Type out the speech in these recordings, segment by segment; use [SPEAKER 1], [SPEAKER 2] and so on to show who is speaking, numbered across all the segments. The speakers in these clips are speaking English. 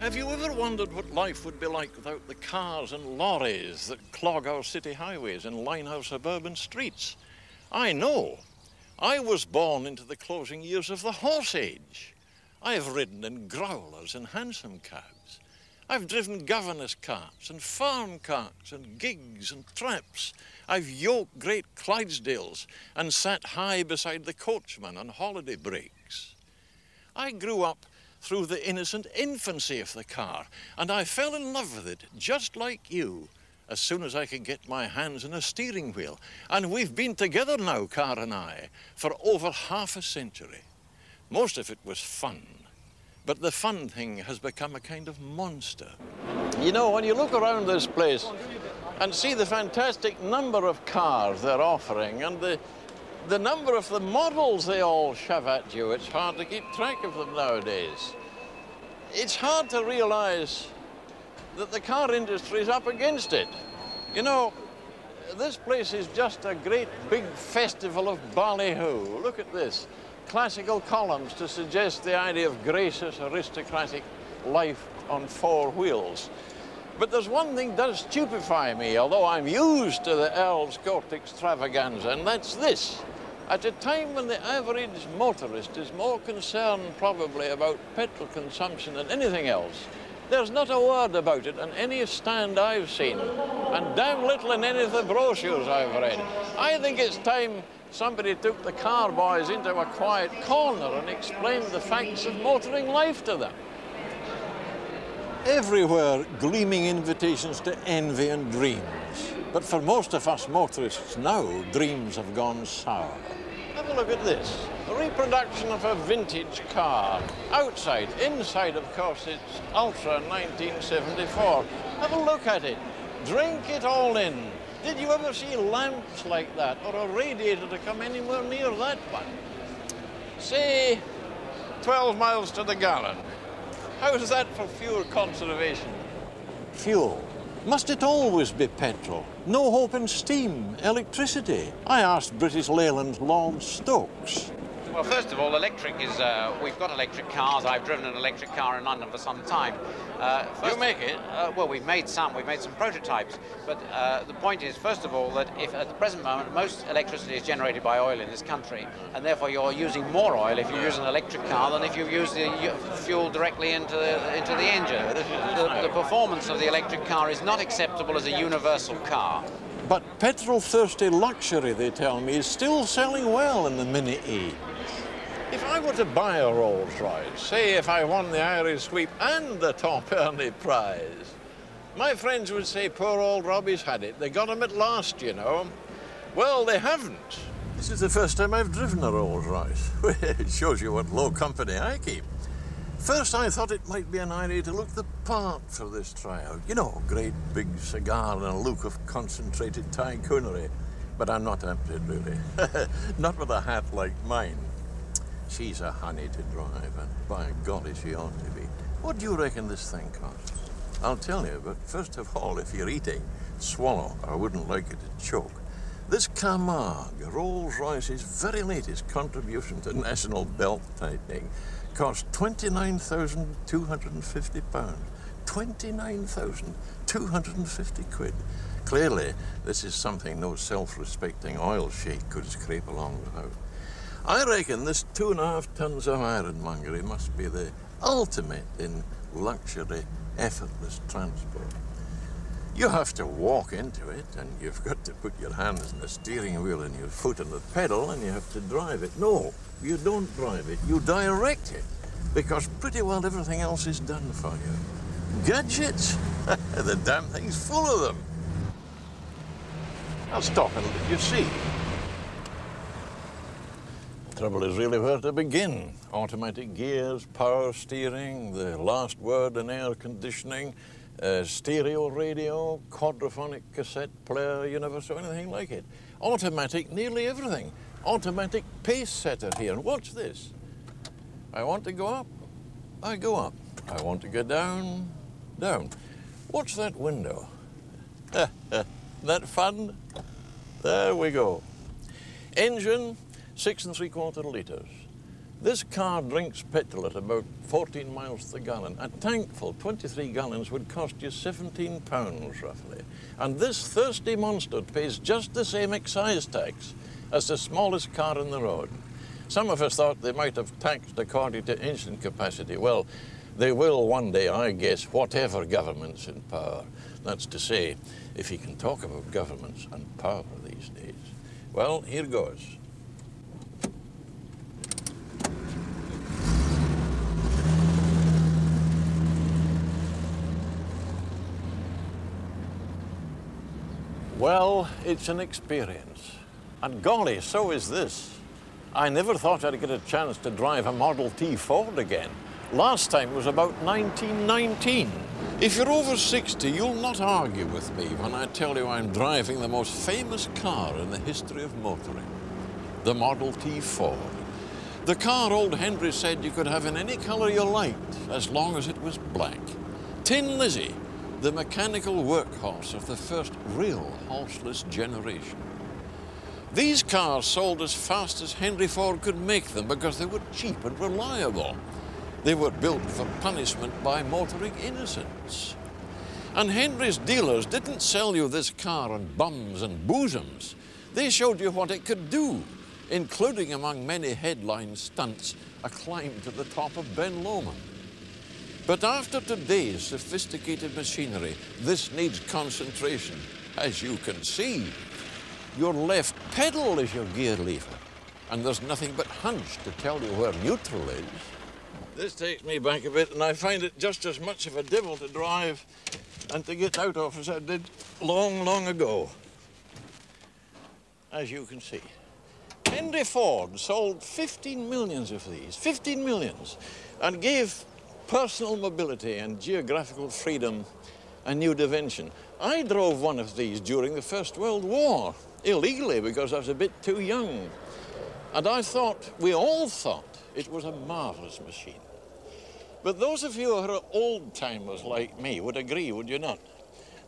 [SPEAKER 1] Have you ever wondered what life would be like without the cars and lorries that clog our city highways and line our suburban streets? I know. I was born into the closing years of the horse age. I've ridden in growlers and hansom cabs. I've driven governess carts and farm carts and gigs and traps. I've yoked great Clydesdales and sat high beside the coachman on holiday breaks. I grew up through the innocent infancy of the car, and I fell in love with it, just like you, as soon as I could get my hands on a steering wheel. And we've been together now, Car and I, for over half a century. Most of it was fun, but the fun thing has become a kind of monster. You know, when you look around this place and see the fantastic number of cars they're offering and the number of the models they all shove at you, it's hard to keep track of them nowadays. It's hard to realize that the car industry is up against it. You know, this place is just a great big festival of ballyhoo. Look at this. Classical columns to suggest the idea of gracious, aristocratic life on four wheels. But there's one thing that does stupefy me, although I'm used to the Earl's Court extravaganza, and that's this. At a time when the average motorist is more concerned probably about petrol consumption than anything else, there's not a word about it on any stand I've seen, and damn little in any of the brochures I've read. I think it's time somebody took the car boys into a quiet corner and explained the facts of motoring life to them. Everywhere, gleaming invitations to envy and dreams. But for most of us motorists now, dreams have gone sour. Have a look at this. A reproduction of a vintage car. Outside, inside, of course, it's Ultra 1974. Have a look at it. Drink it all in. Did you ever see lamps like that, or a radiator to come anywhere near that one? Say, 12 miles to the gallon. How's that for fuel conservation? Fuel? Must it always be petrol? No hope in steam, electricity? I asked British Leyland's Lord Stokes.
[SPEAKER 2] Well, first of all, electric is, we've got electric cars. I've driven an electric car in London for some time.
[SPEAKER 1] You make it?
[SPEAKER 2] Well, we've made some prototypes. But the point is, first of all, that if at the present moment, most electricity is generated by oil in this country, and therefore you're using more oil if you use an electric car than if you use the fuel directly into the engine. The performance of the electric car is not acceptable as a universal car.
[SPEAKER 1] But petrol-thirsty luxury, they tell me, is still selling well in the Mini E. If I were to buy a Rolls Royce, say if I won the Irish sweep and the Top Ernie prize, my friends would say poor old Robbie's had it. They got him at last, you know. Well, they haven't. This is the first time I've driven a Rolls Royce. It shows you what low company I keep. First, I thought it might be an idea to look the part for this tryout. You know, great big cigar and a look of concentrated tycoonery. But I'm not tempted, really. Not with a hat like mine. She's a honey to drive, and by golly, she ought to be. What do you reckon this thing costs? I'll tell you, but first of all, if you're eating, swallow. I wouldn't like it to choke. This Camargue, Rolls-Royce's very latest contribution to national belt tightening, cost £29,250. 29,250 quid. Clearly, this is something no self-respecting oil sheik could scrape along without. I reckon this 2.5 tons of ironmongery must be the ultimate in luxury, effortless transport. You have to walk into it, and you've got to put your hands on the steering wheel and your foot on the pedal, and you have to drive it. No, you don't drive it, you direct it, because pretty well everything else is done for you. Gadgets? The damn thing's full of them. I'll stop and let you see. Trouble is really where to begin. Automatic gears, power steering, the last word in air conditioning, stereo radio, quadraphonic cassette player. You never saw anything like it. Automatic nearly everything. Automatic pace setter here. And watch this. I want to go up, I go up. I want to go down, down. Watch that window. That fun? There we go. Engine, 6 3/4 litres. This car drinks petrol at about 14 miles to the gallon. A tank full, 23 gallons, would cost you £17 roughly. And this thirsty monster pays just the same excise tax as the smallest car in the road. Some of us thought they might have taxed according to engine capacity. Well, they will one day, I guess, whatever government's in power. That's to say, if you can talk about governments and power these days. Well, here goes. Well, it's an experience. And golly, so is this. I never thought I'd get a chance to drive a Model T Ford again. Last time was about 1919. If you're over 60, you'll not argue with me when I tell you I'm driving the most famous car in the history of motoring, the Model T Ford. The car old Henry said you could have in any color you liked, as long as it was black. Tin Lizzie, the mechanical workhorse of the first real horseless generation. These cars sold as fast as Henry Ford could make them because they were cheap and reliable. They were built for punishment by motoring innocents. And Henry's dealers didn't sell you this car on bums and bosoms. They showed you what it could do, including among many headline stunts, a climb to the top of Ben Lomond. But after today's sophisticated machinery, this needs concentration, as you can see. Your left pedal is your gear lever, and there's nothing but hunch to tell you where neutral is. This takes me back a bit, and I find it just as much of a devil to drive and to get out of as I did long, long ago. As you can see, Henry Ford sold 15 millions of these, 15 millions, and gave personal mobility and geographical freedom a new dimension. I drove one of these during the First World War, illegally because I was a bit too young. And I thought, we all thought, it was a marvelous machine. But those of you who are old-timers like me would agree, would you not,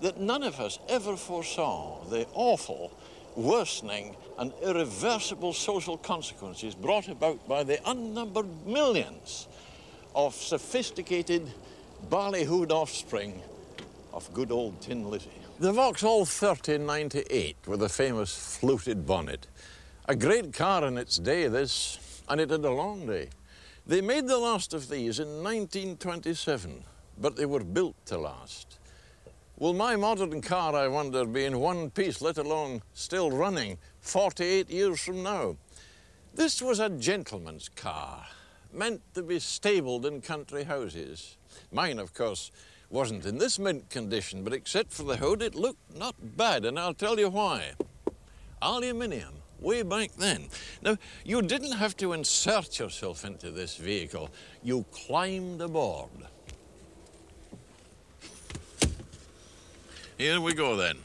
[SPEAKER 1] that none of us ever foresaw the awful, worsening and irreversible social consequences brought about by the unnumbered millions of sophisticated, ballyhooed offspring of good old Tin Lizzie. The Vauxhall 3098 with a famous fluted bonnet. A great car in its day, this, and it had a long day. They made the last of these in 1927, but they were built to last. Will my modern car, I wonder, be in one piece, let alone still running, 48 years from now? This was a gentleman's car, meant to be stabled in country houses. Mine, of course, wasn't in this mint condition, but except for the hood, it looked not bad, and I'll tell you why. Aluminium, way back then. Now, you didn't have to insert yourself into this vehicle. You climbed aboard. Here we go then.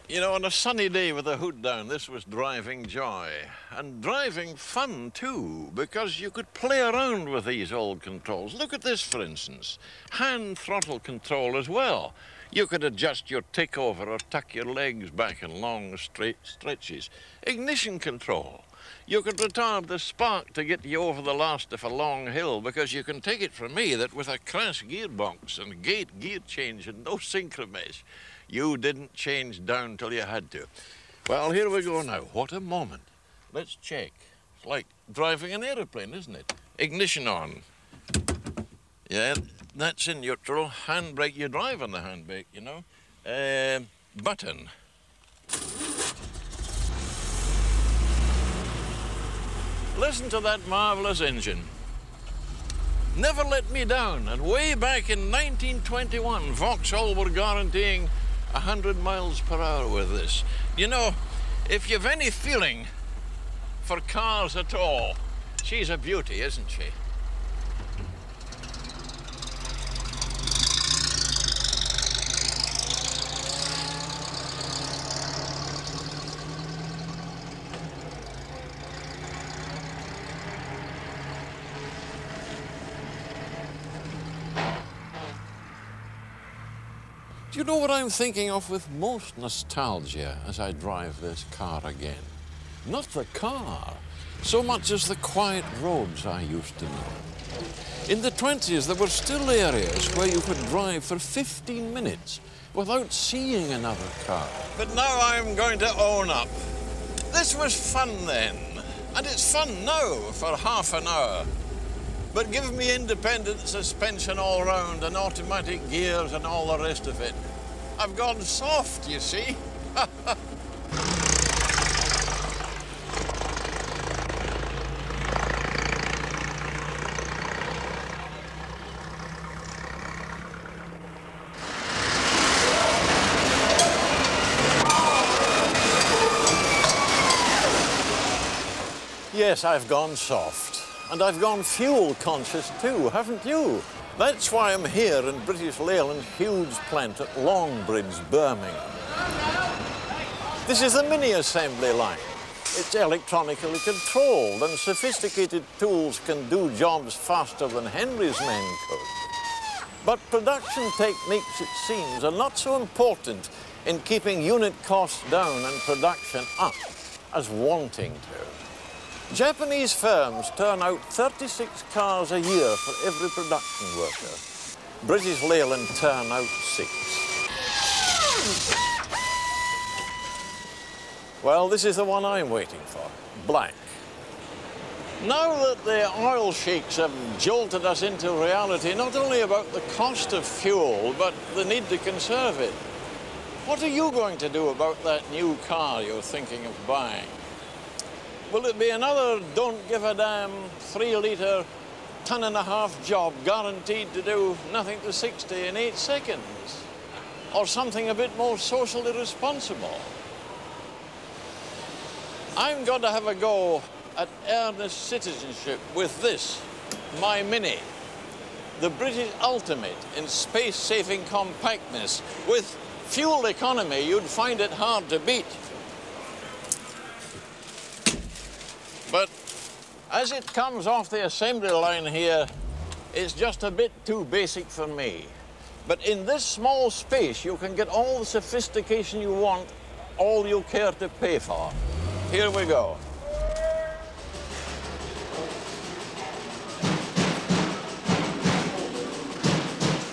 [SPEAKER 1] You know, on a sunny day with the hood down, this was driving joy. And driving fun, too, because you could play around with these old controls. Look at this, for instance. Hand throttle control as well. You could adjust your tick over or tuck your legs back in long, straight stretches. Ignition control. You could retard the spark to get you over the last of a long hill, because you can take it from me that with a crash gearbox and gate gear change and no synchro mesh, you didn't change down till you had to. Well, here we go now. What a moment. Let's check. It's like driving an aeroplane, isn't it? Ignition on. Yeah, that's in neutral. Handbrake, you drive on the handbrake, you know. Button. Listen to that marvelous engine. Never let me down. And way back in 1921, Vauxhall were guaranteeing 100 miles per hour with this. You know, if you've any feeling for cars at all, she's a beauty, isn't she? Do you know what I'm thinking of with most nostalgia as I drive this car again? not the car, so much as the quiet roads I used to know. In the 20s, there were still areas where you could drive for 15 minutes without seeing another car. But now I'm going to own up. This was fun then, and it's fun now for half an hour. But give me independent suspension all round and automatic gears and all the rest of it. I've gone soft, you see. Yes, I've gone soft. And I've gone fuel conscious too, haven't you? That's why I'm here in British Leyland's huge plant at Longbridge, Birmingham. This is the mini assembly line. It's electronically controlled and sophisticated tools can do jobs faster than Henry's men could. But production techniques, it seems, are not so important in keeping unit costs down and production up as wanting to. Japanese firms turn out 36 cars a year for every production worker. British Leyland turn out 6. Well, this is the one I'm waiting for, black. Now that the oil sheiks have jolted us into reality, not only about the cost of fuel, but the need to conserve it, what are you going to do about that new car you're thinking of buying? Will it be another don't give a damn 3-litre, ton-and-a-half job guaranteed to do nothing to 60 in 8 seconds? Or something a bit more socially responsible? I'm going to have a go at earnest citizenship with this, my Mini. The British ultimate in space-saving compactness. With fuel economy, you'd find it hard to beat. But as it comes off the assembly line here, it's just a bit too basic for me. But in this small space, you can get all the sophistication you want, all you care to pay for. Here we go.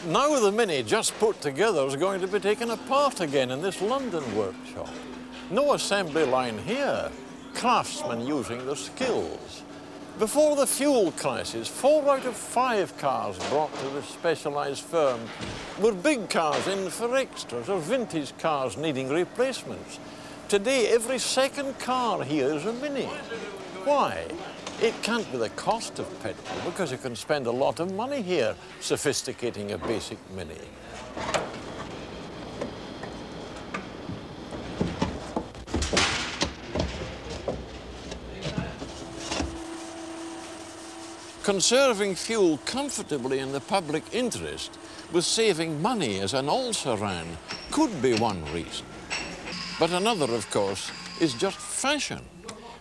[SPEAKER 1] Now the Mini, just put together, is going to be taken apart again in this London workshop. No assembly line here. Craftsmen using their skills. Before the fuel crisis, 4 out of 5 cars brought to this specialised firm were big cars in for extras or vintage cars needing replacements. Today, every second car here is a Mini. Why? It can't be the cost of petrol, because you can spend a lot of money here sophisticating a basic Mini. Conserving fuel comfortably in the public interest with saving money as an also-ran could be one reason. But another, of course, is just fashion.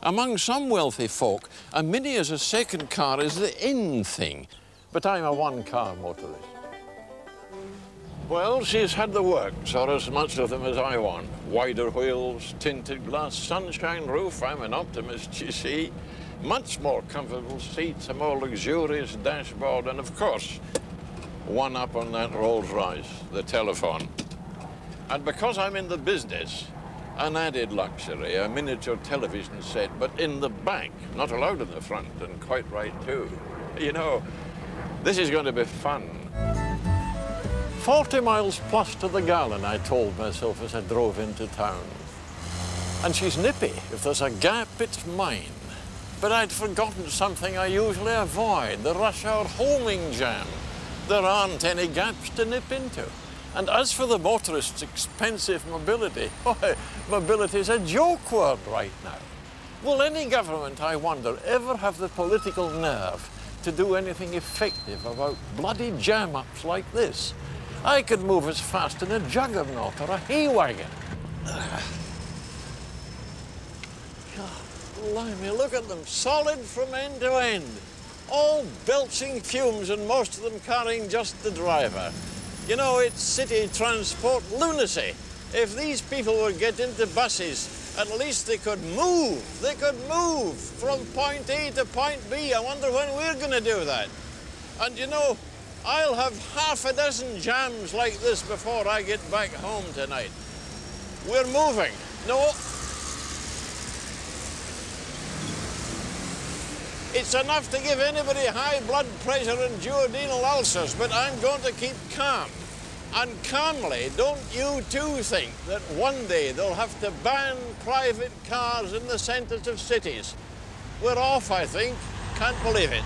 [SPEAKER 1] Among some wealthy folk, a Mini as a second car is the in thing. But I'm a one-car motorist. Well, she's had the works, or as much of them as I want. Wider wheels, tinted glass, sunshine roof. I'm an optimist, you see. Much more comfortable seats, a more luxurious dashboard, and of course, one up on that Rolls Royce, the telephone. And because I'm in the business, an added luxury, a miniature television set, but in the back, not allowed in the front, and quite right too. You know, this is going to be fun. 40 miles plus to the gallon, I told myself as I drove into town. And she's nippy. If there's a gap, it's mine. But I'd forgotten something I usually avoid, the rush hour homing jam. There aren't any gaps to nip into. And as for the motorist's expensive mobility, why, mobility's a joke word right now. Will any government, I wonder, ever have the political nerve to do anything effective about bloody jam-ups like this? I could move as fast in a juggernaut or a hay wagon. Blimey, look at them, solid from end to end. All belching fumes and most of them carrying just the driver. You know, it's city transport lunacy. If these people would get into buses At least they could move. They could move from point A to point B. I wonder when we're going to do that. And you know, I'll have half a dozen jams like this before I get back home tonight. We're moving. No. It's enough to give anybody high blood pressure and duodenal ulcers, but I'm going to keep calm. And calmly, don't you too think that one day they'll have to ban private cars in the centres of cities? We're off, I think. Can't believe it.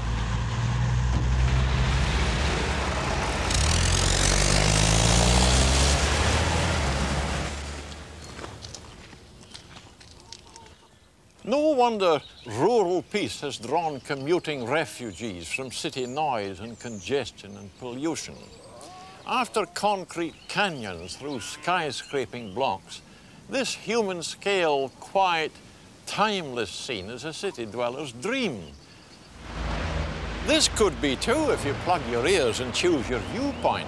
[SPEAKER 1] No wonder rural peace has drawn commuting refugees from city noise and congestion and pollution. After concrete canyons through skyscraping blocks, this human-scale, quiet, timeless scene is a city dweller's dream. This could be too if you plug your ears and choose your viewpoint.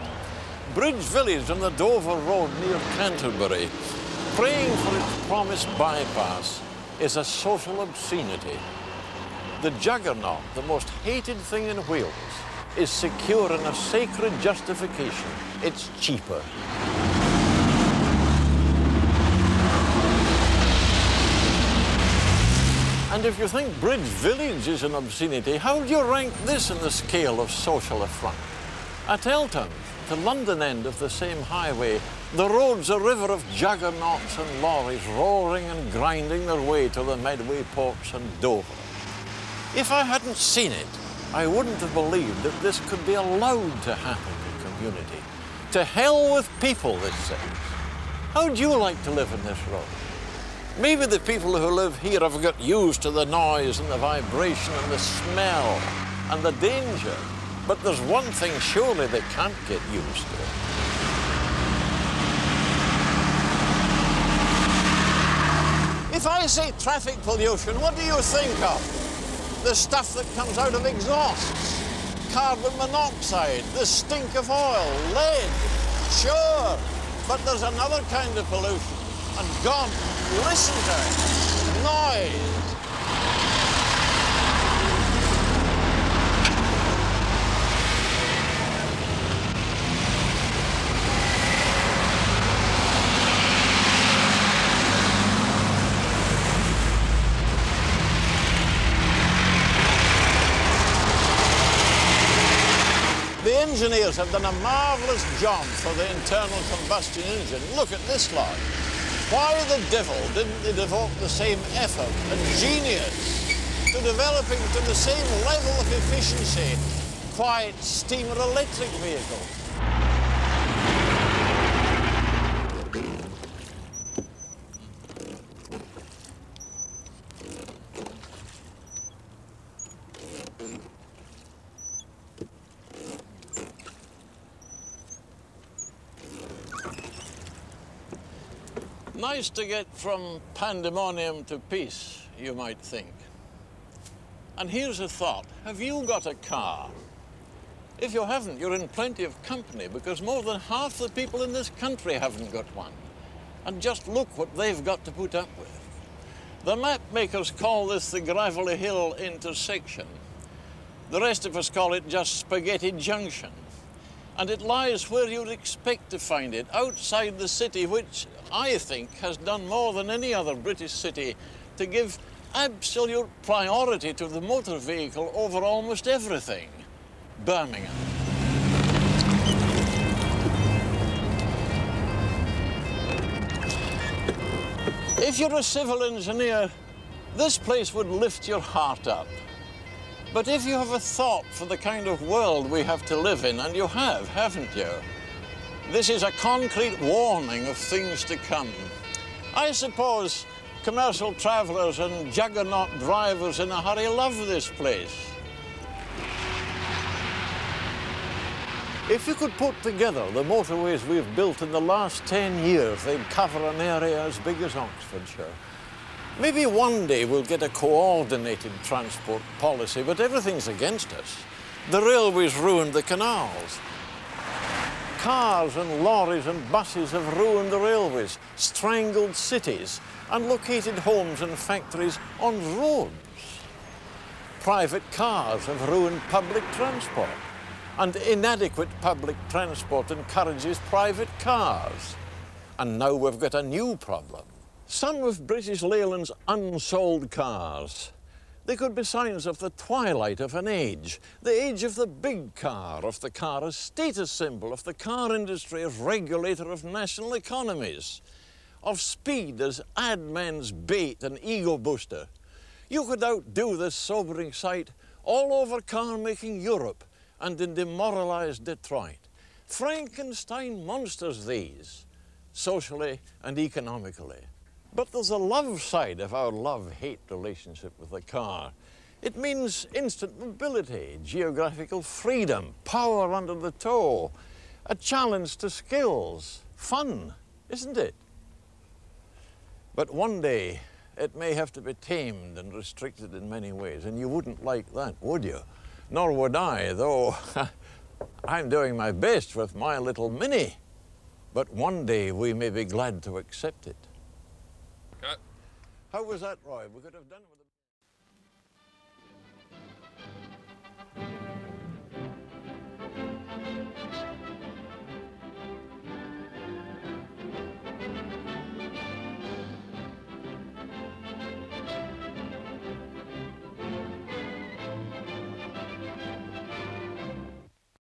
[SPEAKER 1] Bridge Village on the Dover Road near Canterbury, praying for its promised bypass, is a social obscenity. The juggernaut, the most hated thing in Wales, is secure in a sacred justification. It's cheaper. And if you think Bridge Village is an obscenity, how do you rank this in the scale of social affront? At Elton, the London end of the same highway, the road's a river of juggernauts and lorries roaring and grinding their way to the Medway ports and Dover. If I hadn't seen it, I wouldn't have believed that this could be allowed to happen in community. To hell with people, this says. How'd you like to live in this road? Maybe the people who live here have got used to the noise and the vibration and the smell and the danger. But there's one thing surely they can't get used to. If I say traffic pollution, what do you think of? The stuff that comes out of exhausts, carbon monoxide, the stink of oil, lead, sure. But there's another kind of pollution, and God, listen to it, noise. The engineers have done a marvellous job for the internal combustion engine. Look at this lot. Why the devil didn't they devote the same effort and genius to developing to the same level of efficiency quiet steam or electric vehicles? Nice to get from pandemonium to peace, you might think. And here's a thought. Have you got a car? If you haven't, you're in plenty of company, because more than half the people in this country haven't got one. And just look what they've got to put up with. The map makers call this the Gravelly Hill intersection. The rest of us call it just Spaghetti Junction. And it lies where you'd expect to find it, outside the city, which I think has done more than any other British city to give absolute priority to the motor vehicle over almost everything. Birmingham. If you're a civil engineer, this place would lift your heart up. But if you have a thought for the kind of world we have to live in, and you have, haven't you? This is a concrete warning of things to come. I suppose commercial travellers and juggernaut drivers in a hurry love this place. If you could put together the motorways we've built in the last 10 years, they'd cover an area as big as Oxfordshire. Maybe one day we'll get a coordinated transport policy, but everything's against us. The railways ruined the canals. Cars and lorries and buses have ruined the railways, strangled cities, and located homes and factories on roads. Private cars have ruined public transport, and inadequate public transport encourages private cars. And now we've got a new problem. Some of British Leyland's unsold cars, they could be signs of the twilight of an age, the age of the big car, of the car as status symbol, of the car industry as regulator of national economies, of speed as ad men's bait and ego booster. You could outdo this sobering sight all over car-making Europe and in demoralized Detroit. Frankenstein monsters these, socially and economically. But there's a love side of our love-hate relationship with the car. It means instant mobility, geographical freedom, power under the toe, a challenge to skills, fun, isn't it? But one day, it may have to be tamed and restricted in many ways, and you wouldn't like that, would you? Nor would I, though I'm doing my best with my little Mini. But one day we may be glad to accept it.
[SPEAKER 3] Cut.
[SPEAKER 1] How was that, Roy? We could have done with it.